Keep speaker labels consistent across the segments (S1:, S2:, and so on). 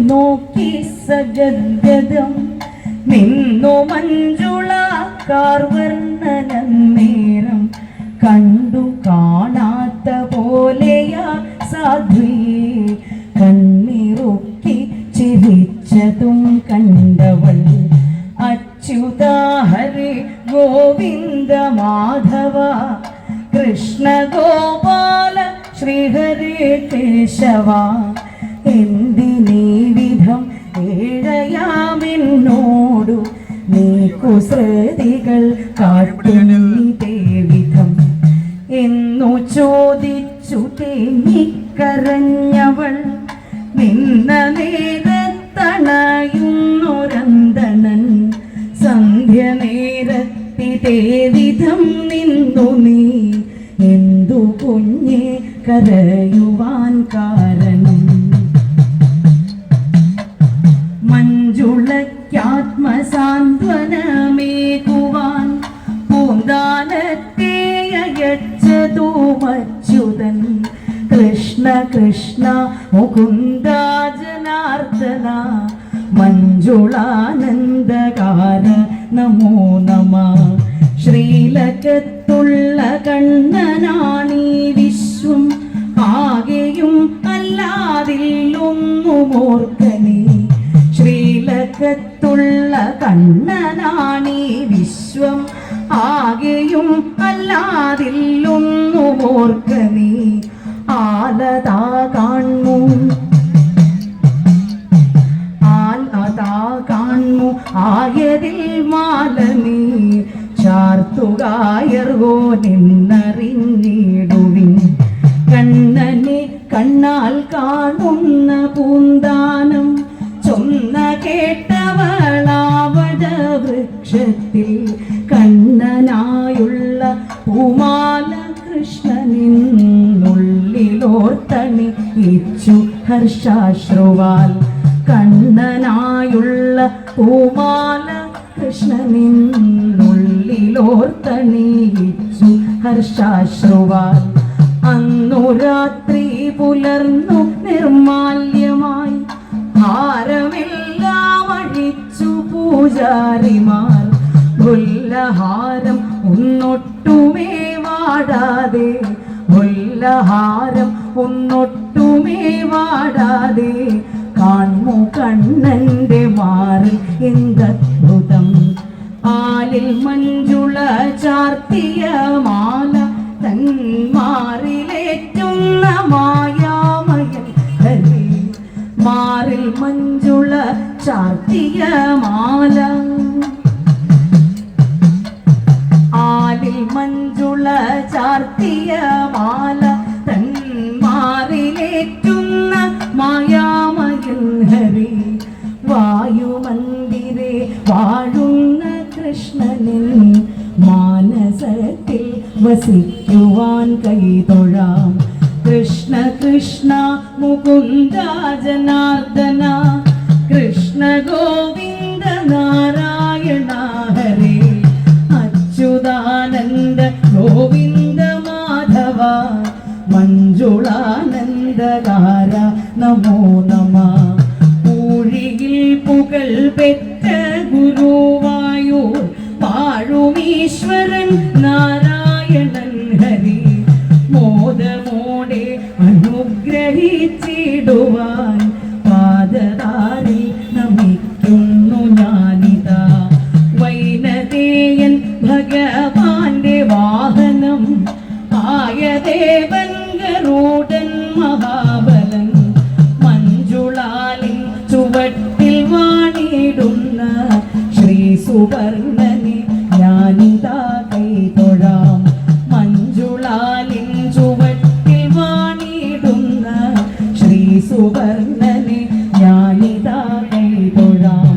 S1: നോക്കി സഗദ്ഗതം നിന്നു മഞ്ജുളാക്കാർ വർണ്ണനം നേരം കണ്ടു കാണാത്ത പോലെയാ സാധ്വിയെ കണ്ണിറുക്കി ചിരിച്ചതും കണ്ടവൾ അച്യുത ഹരി ഗോവിന്ദ മാധവ കൃഷ്ണ ഗോപാല ശ്രീഹരി കേശവ എന്തിനീ വിധം ഏഴയാമെന്നോടു നീ കുസൃതികൾ കാട്ടുന്നീതേ വിധം എന്നു ചോദിച്ചു തേങ്ങിക്കരഞ്ഞവൾ നിന്ന നേരത്തണയുന്നൊരന്തണൻ സന്ധ്യ നേരത്തിതേ വിധം നിന്നു നീ എന്തു കുഞ്ഞെ കരയുവാൻ കാരണം മഞ്ജുളയ്ക്കാത്മസാന്ത്വനമേകുവാൻ പൂന്താനത്തെ അയച്ചതു മച്യുതൻ കൃഷ്ണ കൃഷ്ണ മുകുന്ദ ജനാർദ്ദന മഞ്ജുളാനന്ദകാര നമോ നമഃ ശ്രീലകത്തുള്ള കണ്ണനാണീ വിശ്വം ആകെയും അല്ലാതില്ലൊന്നുമോർക്കനേ ശ്രീലകത്തുള്ള കണ്ണനാണീ വിശ്വം ആകെയും അല്ലാതില്ലൊന്നുമോർക്കനേ ആലതാ കാൺമു ആയതിൽ മാലനീ ചാർത്തുകായർവോ നിന്നറിഞ്ഞിടുവിൻ കണ്ണനെ കണ്ണാൽ കാണുന്ന പൂന്താനം ചൊന്ന കേട്ടവളാവട വൃക്ഷത്തിൽ കണ്ണനായുള്ള പൂമാല കൃഷ്ണനിന്നുള്ളിലോർത്തണി ഇച്ചു ഹർഷാശ്രുവാൽ കണ്ണനായുള്ള പൂമാല കൃഷ്ണനിന്നുള്ളിലോർത്തണിയിച്ചു ഹർഷാശ്രുവാൽ അന്നു രാത്രി പുലർന്നു നിർമാല്യമായി ഹാരമെല്ലാം അഴിച്ചു പൂജാരിമാർ ഉല്ലഹാരം ഒന്നൊട്ടുമേ വാടാതെ ഉല്ലഹാരം ഒന്നൊട്ടുമേ വാടാതെ കാൺമു കണ്ണന്റെ മാറിൽ എന്തദ്ഭുതം ആലിൽ മഞ്ജുള ചാർത്തിയ മാല തന്മാറിലേറ്റുന്ന മായാമയൻ ഹരി മാറിൽ മഞ്ജുള ചാർത്തിയ മാല ആലിൽ മഞ്ജുള ചാർത്തിയ മാല തന്മാറിലേറ്റുന്ന മായാമയൻ ഹരി വായുമന്ദിരെ വാഴുന്ന കൃഷ്ണനിൻ മാനസത്തിൽ വസിക്കുവാൻ കൈതൊഴാം കൃഷ്ണ കൃഷ്ണ മുകുന്ദ ജനാർദ്ദന കൃഷ്ണ ഗോവിന്ദ നാരായണ ഹരേ അച്യുതാനന്ദ ഗോവിന്ദ മാധവ മഞ്ജുളാനന്ദകാര നമോ നമഃ ഊഴിയിൽ പുകൾ പെറ്റ ഗുരുവായൂർ പാഴുമീശ്വരൻ നാരായണൻ ഹരി മോദമോടെ അനുഗ്രഹിച്ചിടുവാൻ പാദതാരിൽ നമിക്കുന്നു ഞാനിതാ വൈനതേയൻ ഭഗവാന്റെ വാഹനം ആയദേവൻ ഗരുഡൻ മഹാബലൻ മഞ്ജുളാലിൻ ചുവട്ടിൽ വാണിടുന്ന ശ്രീ സുവർണനെ ഞാനിതാ കൈതൊഴാം മഞ്ജുളാലിൻ ചുവട്ടിൽ വാണിടുന്ന ശ്രീ സുവർണനെ ഞാനിതാ കൈതൊഴാം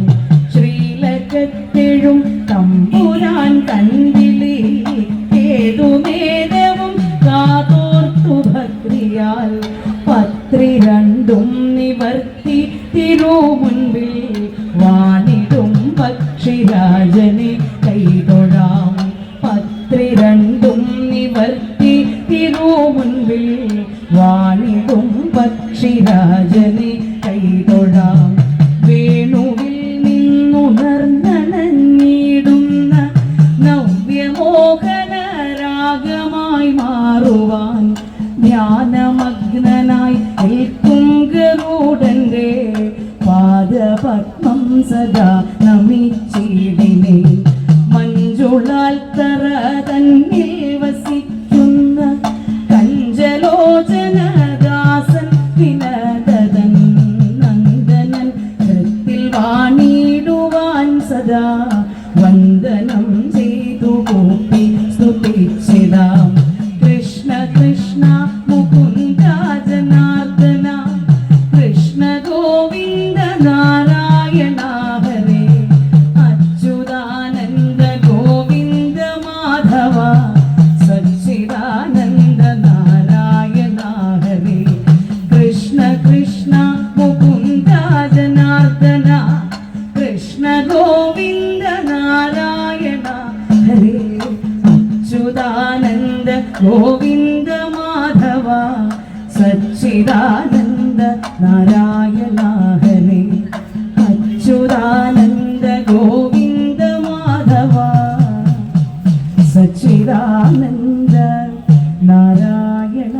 S1: ശ്രീലകത്തെഴും തമ്പുരാൻ കണ്ടിലേ ഏതുമേതവും കാതോർത്തു ഭക്തിയാൽ പത്രി രണ്ടും നിവർത്തി തിരുമുൻപിൽ വാണിടും പക്ഷിരാജനെ കൈതൊഴാം പത്രി രണ്ടും നിവർത്തി തിരുമുൻപിൽ വാണിടും പക്ഷിരാജനെ കൈതൊഴാം വാണിടുവാൻ സദാ വന്ദനം ചെയ്തു കൂപ്പി സ്തുതിച്ചിടാം. കൃഷ്ണ കൃഷ്ണ മുകുന്ദ ജനാർദ്ദന കൃഷ്ണ ഗോവിന്ദ നാരായണ ഹരേ അച്യുതാനന്ദ ഗോവിന്ദ മാധവ സച്ചിദാനന്ദ നാരായണ ഹരേ കൃഷ്ണ കൃഷ്ണ മുകുന്ദ ജനാർദ്ദന കൃഷ്ണ ഗോവിന്ദ നാരായണ ഹരേ അച്യുതാനന്ദ ഗോവിന്ദ മാധവ സച്ചിദാനന്ദ നാരായണ ഹരേ അച്യുതാനന്ദ ഗോവിന്ദ മാധവ സച്ചിദാനന്ദ നാരായണ